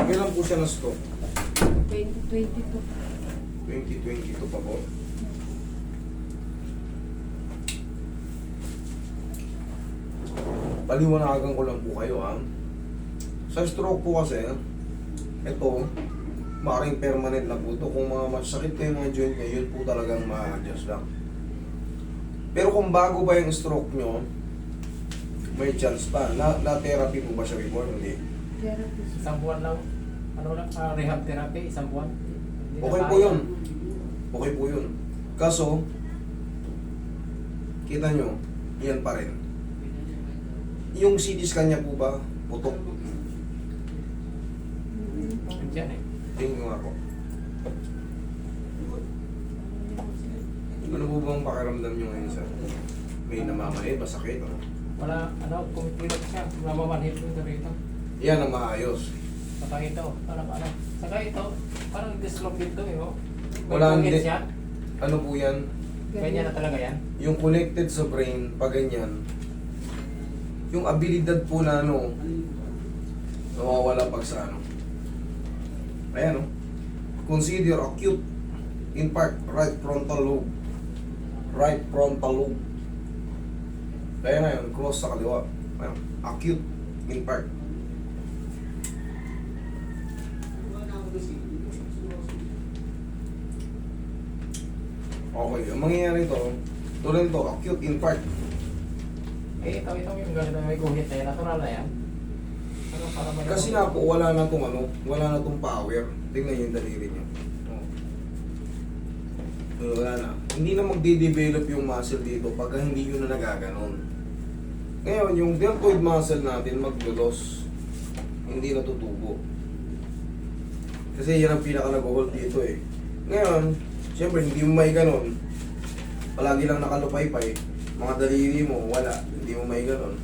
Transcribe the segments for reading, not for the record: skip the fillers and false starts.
Kailan po siya na-stroke? 2022. 2022 pa po. Paliwanagan ko lang po kayo ha. Sa stroke po kasi, ito, maaaring permanent na po ito. Kung mga masakit na yung mga joint niya, yun po talagang ma-adjust lang. Pero kung bago ba yung stroke nyo, may chance pa. Na-therapy po ba siya before? Hindi. Therapy. Isang buwan lang. Ano lang, rehab therapy, isang buwan. Hindi na Okay po kaya. yun. Okay po yun. Kaso, kita nyo, yan pa rin. Yung CT scan niya po ba, putok? Andiyan eh. Tingin ko nga po. Ano po bang pakiramdam nyo ngayon, sir? May namamahay, masakit, ano? Wala, kumipilot siya. Namamanhit ko rito. Yan ang maayos. Saka ito, parang ano. Saka ito, parang dislocate to eh. Oh. May Wala, pungit hindi. siya. Ano po yan? Ganyan na talaga yan. Yung connected sa brain, pag ganyan, yung abilidad po na ano, nawawala pag sa ano. Ayan, oh. Consider acute infarct, right frontal lobe. Right frontal lobe. Kaya na yun, cross sa kaliwa. Ayan, acute infarct. Okay, ang mangyayari ito, tulad ito, acute infarct. Eh, ito yung ganito may guhit na yan. Natural na yan. Ano para may... Kasi nga po, wala na tong ano, wala na tong power. Tingnan niyo yung daliri niyo. Oh. Wala na. Hindi na magde-develop yung muscle dito pag hindi nyo na nagaganon. Ngayon, yung deltoid muscle natin maglulos. Hindi natutubo. Kasi yan ang pinaka nag-hold dito eh. Ngayon, siyempre hindi mo may ganon. Palagi lang nakalupay-pay. Mga daliri mo, wala. Hindi mo may ganon.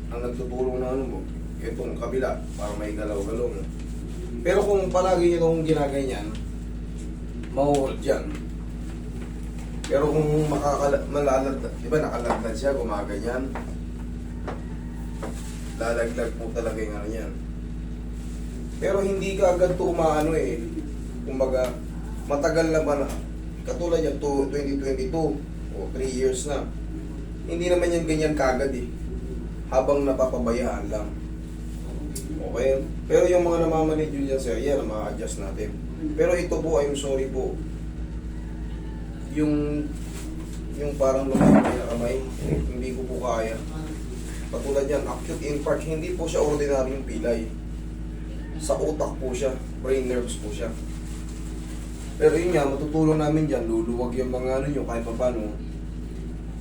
Ang nagtutulong na ano mo, itong kabila, para may galaw-galaw mo. Pero kung palagi nyo itong ginaganyan, mahuhold yan. Pero kung malalagdag, di ba nakalagdag siya, gumaganyan, lalaglag po talaga yung ano yan. Pero hindi ka agad ito umaano eh. Kumbaga, matagal na ba na, katulad yan, 2022, o 3 years na. Hindi naman yan ganyan kagad eh. Habang napapabayaan lang. Okay? Pero yung mga namamanid yun dyan, sir, yan, ma-adjust natin. Pero ito po, I'm sorry po. Yung parang lumaki na kamay, hindi ko po kaya. Patulad yan, acute infarct, hindi po siya ordinaryong pilay. Sa utak po siya, brain nerves po siya. Pero yun nga, matutulong namin dyan, luluwag yung mga ano nyo, kahit pa paano,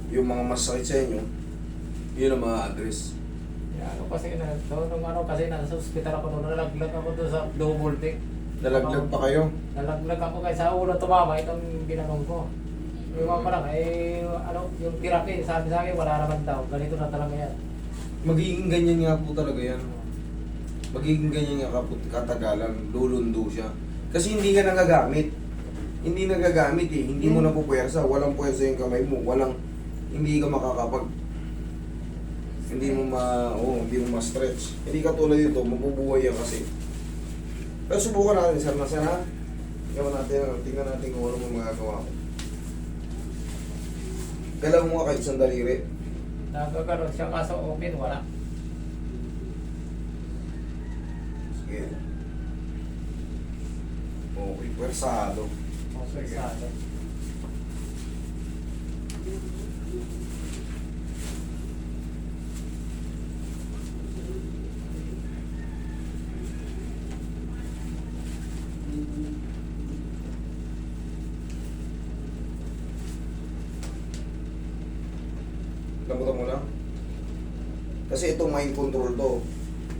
yung mga masakit sa inyo, yun ang ma-address. Ano kasi nung ano kasi nasa hospital ako nung nalaglag ako doon sa low voltage. Nalaglag pa kayo? Nalaglag ako kaya sa ulo tumama itong ginanong ko. Yung mga parang yung therapy sabi sa akin wala naman daw. Ganito na talaga yan. Magiging ganyan nga po talaga yan. Magiging ganyan nga katagalan, lulundo siya. Kasi hindi ka nagagamit. Hindi nagagamit eh. Hindi mo na po puwersa. Walang puwersa yung kamay mo. Hindi ka makakapag hindi mo ma-stretch. Hindi ka tulad dito, mabubuhay yan kasi. Pero subukan natin, sir, na sir, ha? Tingnan natin kung ano mo magagawa ko. Kailan mo nga kahit isang daliri. Nagkakaroon siya kaso open, wala. Sige. Okay, pwersado. Okay, Sige. sa Lambutan mo lang. Kasi ito mind control to.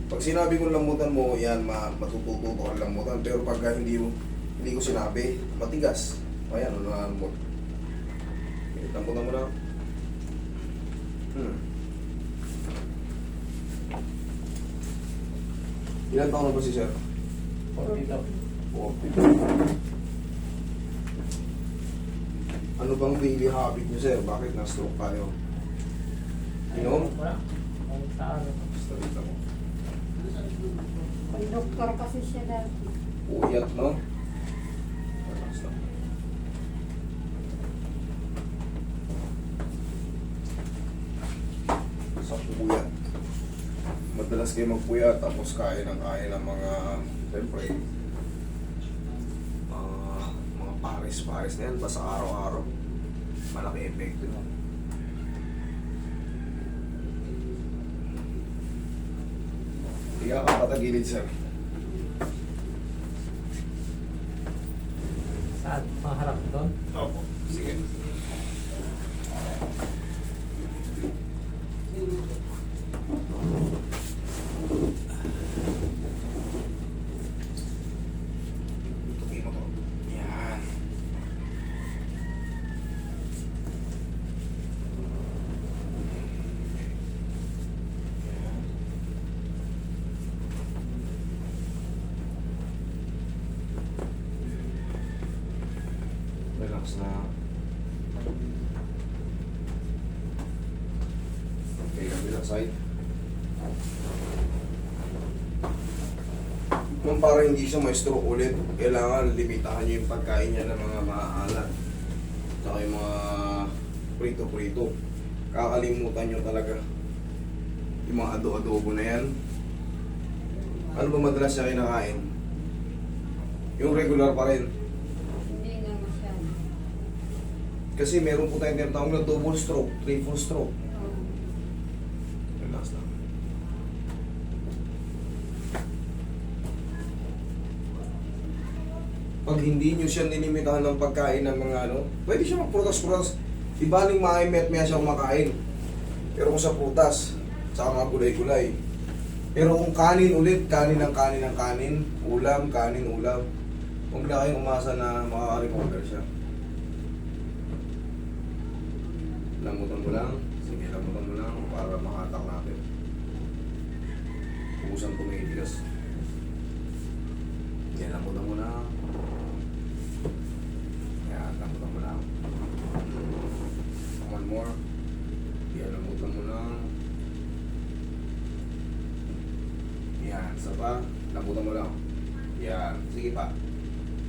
Pag sinabi ko lambutan mo, yan, matututo ka lambutan. Pero pagka hindi ko sinabi, matigas. Ayan, ano na mo. Lambutan mo lang. Ilan taon na ba si sir? 40 daw. 40. Ano bang daily habit niyo, sir? Bakit na-stroke tayo? Inom? Wala. Sa ano. Basta dito mo. Doktor kasi siya dati. Puyat, no? Relax lang. Sa puyat. Madalas kayo magpuyat tapos kain ng mga, siyempre, mga pares-pares na yan, basta araw-araw. Malaki epekto yun. Higa ka patagilid, sir. Saan? Maharap doon? Opo. Sige. Tuloy mo to. Yan. Yan. Relax na. Okay, kabilang side. Kung para hindi siya ma-stroke ulit, kailangan limitahan nyo yung pagkain niya ng mga maaalat. Tsaka yung mga prito-prito. Kakalimutan nyo talaga. Yung mga adobo na yan. Ano ba madalas siya kinakain? Yung regular pa rin. Hindi na masyado. Kasi meron po tayong tinatawag na double stroke, triple stroke. Oo. Relax lang. Pag hindi nyo siya nilimitahan ng pagkain ng mga ano, pwede siya magprutas-prutas. Ibaling maaimit maya siya kumakain. Pero kung sa prutas, saka mga gulay-gulay. Pero kung kanin ulit, kanin ng kanin ng kanin, ulam, kanin, ulam, huwag na kayong umasa na makaka-recover siya. Lamutan mo lang. Sige, lamutan mo lang para makatak natin. Ubusan tumitigas. Yan, lamutan mo lang. Yan, lamutan mo lang. One more. Yan, lamutan mo lang. Yan, isa pa. Lamutan mo lang. Yan, sige pa.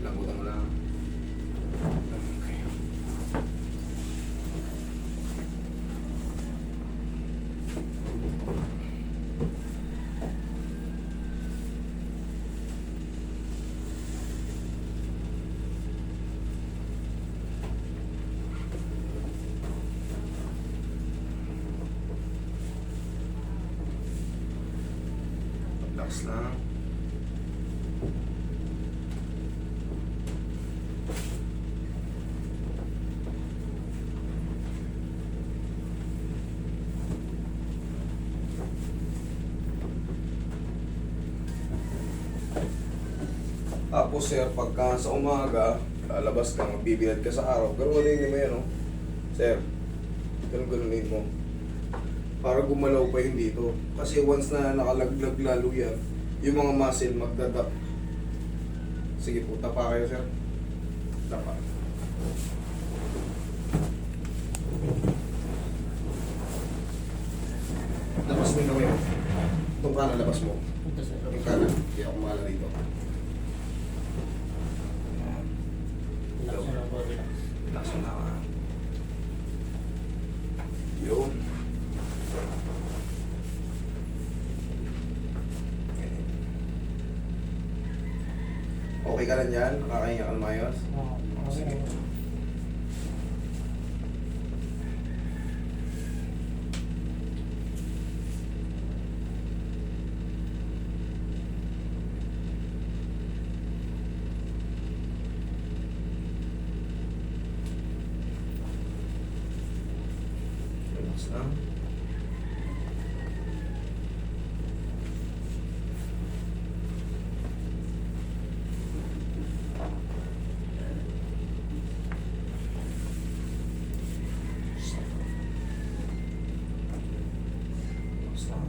Lamutan mo lang. Okay. Relax lang. Tapos sir, pagka sa umaga, lalabas ka, magbibilad ka sa araw, ganun mo yan, no? Sir, ganun mo. Para gumalaw pa yun dito. Kasi once na nakalaglag lalo yan, yung mga muscle magdadap. Sige po, tapa kayo sir. Tapa. Labas mo yung kamay mo. Itong kanan, labas mo. Punta sa Yung kanan, hindi ako mahala dito. Relax na lang po, relax. Relax mo na ka. Yun. Okay ka lang dyan? Nakakahinga ka ng mayos? Oo, okay na yun. Relax lang. Relax lang.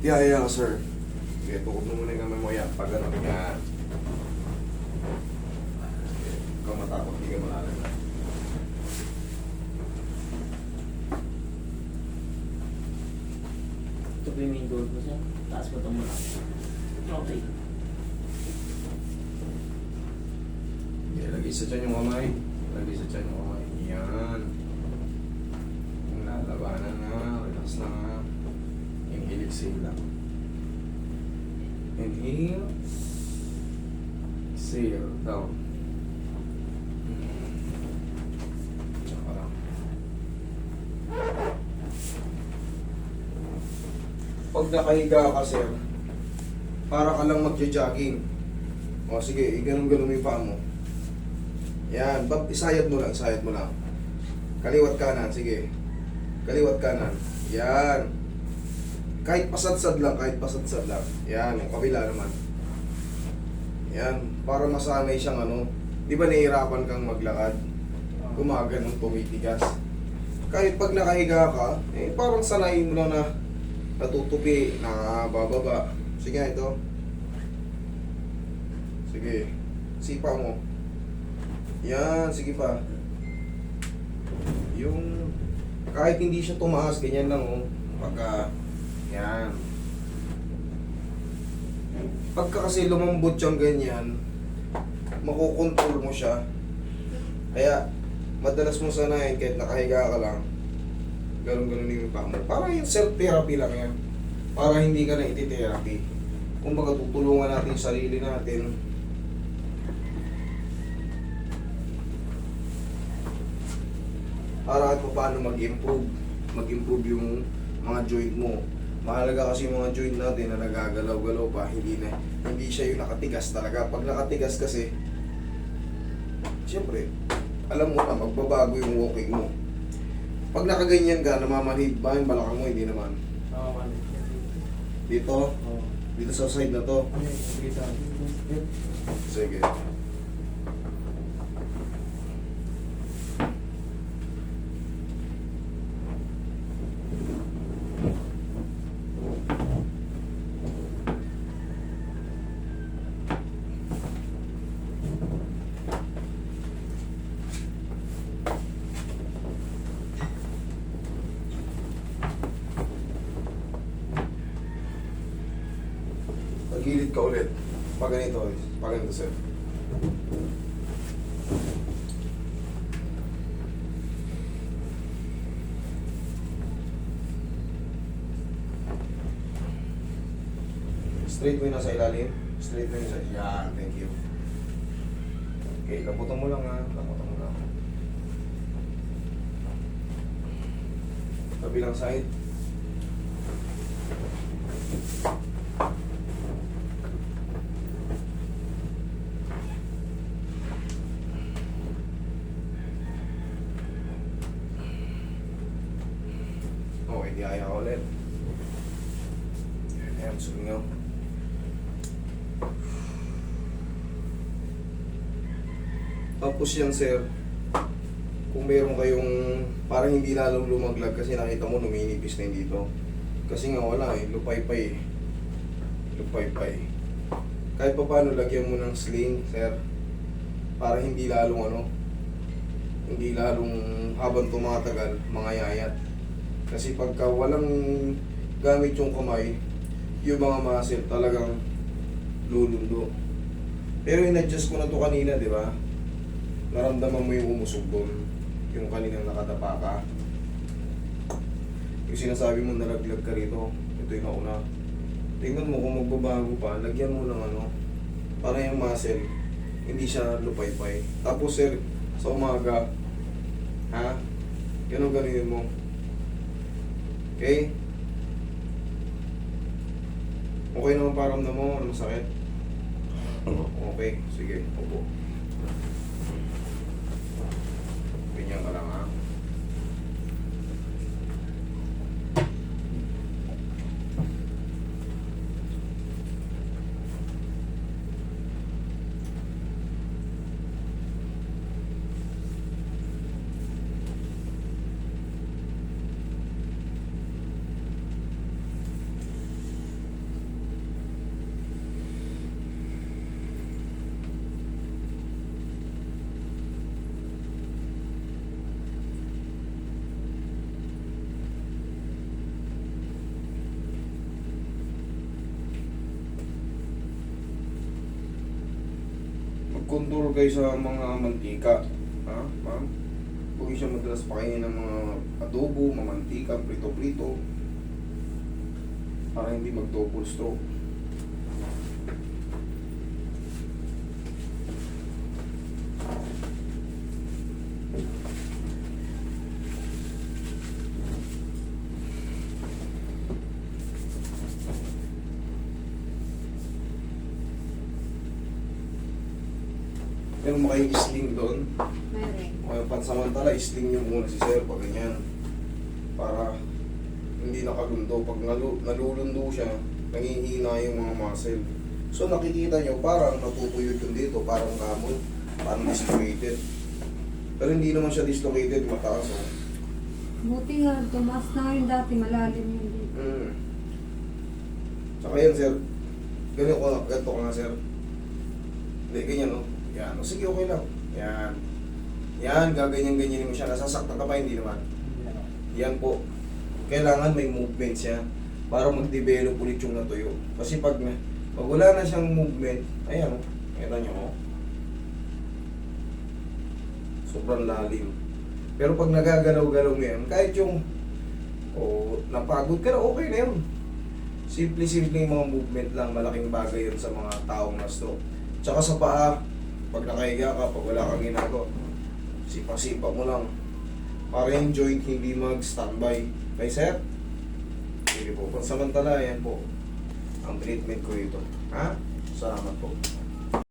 Yeah, sir. Okay, tukod mo muna yung kamay mo yan. Pag ano, yan. Ikaw matakot, hindi ka malalala. Ito po yung main goal ko siya. Taas ko ito muna. Okay. Okay, lagay sa tiyan yung kamay. Lagay sa tiyan yung kamay. Yan. Yung lalabanan na. Relax na nga. Inhale, exhale lang. Inhale. Exhale. Down. Tsaka lang. Pag nakahiga ka, sir, para ka lang magja-jogging. O sige, ganun-ganun mo yung paa mo. Yan, isayad mo lang, isayad mo lang. Kaliwat kanan, sige. Kaliwat kanan. Yan. Kahit pasadsad lang, kahit pasadsad lang. Yan, yung kabila naman. Yan, para masanay siyang ano. Di ba nahihirapan kang maglakad? Gumaganong tumitigas. Kahit pag nakahiga ka, eh parang sanayin mo lang na natutupi, nakabababa. Sige, ito. Sige. Sipa mo. Yan, sige pa. Yung kahit hindi siya tumaas, ganyan lang oh. Pagka yan. Pagka kasi lumambot siyang ganyan, makukontrol mo siya. Kaya madalas mo sanayin kahit nakahiga ka lang. Ganun-ganun yung paa mo. Para yung self-therapy lang yan. Para hindi ka na iti-therapy. Kung baga tutulungan natin yung sarili natin. Para kahit paano mag-improve. Mag-improve yung mga joint mo. Mahalaga kasi yung mga joint natin na nagagalaw-galaw pa. Hindi siya yung nakatigas talaga. Pag nakatigas kasi, siyempre, alam mo na, magbabago yung walking mo. Pag nakaganyan ka, namamanhid ba yung balakang mo? Hindi naman. Dito? Oo. Dito sa side na to? Sige, Sige. Pagilid ka ulit. Pag ganito sir. Straight mo yung nasa ilalim. Straight mo yung nasa... Yan, thank you. Okay, laputan mo lang ha. Laputan mo lang. Kabilang side. Okay, dihaya ka ulit. Ayan, sumingaw. Tapos yan, sir, kung meron kayong parang hindi lalong lumaglag kasi nakita mo numinipis na yun dito. Kasi nga wala eh, lupay-pay eh. Lupay-pay. Kahit pa paano lagyan mo ng sling, sir, para hindi lalong hindi lalong habang tumatagal, mga yayat. Kasi pagka walang gamit yung kamay, yung mga muscle talagang lulundo. Pero in-adjust ko na to kanina, di ba? Naramdaman mo yung umusog doon, yung kaninang nakadapa ka. Yung sinasabi mo nalaglag ka rito, ito yung nauna. Tingnan mo kung magbabago pa, lagyan mo ng para yung muscle, hindi siya lupay-pay. Tapos sir, sa umaga, ganun-ganunin mo. Okay? Okay naman paramdam mo, ano masakit? Okay, sige, upo. Ganyan ka lang ha. mag-control kayo sa mga mantika. Ha, ma'am? Huwag siya madalas pakainin ng mga adobo, mamantika, prito-prito. Para hindi mag-double stroke. Meron mo kayong sling doon. Meron. Okay, pansamantala, sling nyo muna si sir pag ganyan. Para hindi nakalundo. Pag nalulundo siya, nangihina yung mga muscle. So nakikita nyo, parang natutuyod yun dito, parang gamon, parang dislocated. Pero hindi naman siya dislocated, mataas. Oh. Buti nga, tumaas na yung dati, malalim yung dito. Saka yan sir, ganito ka nga sir. Hindi, ganyan oh. Yan, o sige okay lang. Yan. Yan, gaganyan-ganyanin mo siya. Nasasaktan ka ba? Hindi naman. Yan po. Kailangan may movement siya para mag-develop ulit yung natuyo. Kasi pag wala na siyang movement, ayan o. Kita nyo o. Sobrang lalim. Pero pag nagagalaw-galaw ngayon, kahit yung napagod ka na, okay na yun. Simple-simple yung mga movement lang. Malaking bagay yun sa mga taong na-stroke. Tsaka sa paa, pag nakahiga ka, pag wala kang ginagawa, sipa-sipa mo lang. Para yung joint hindi mag-standby. Okay, sir? Sige po. Pansamantala, yan po ang treatment ko ito. Ha? Salamat po.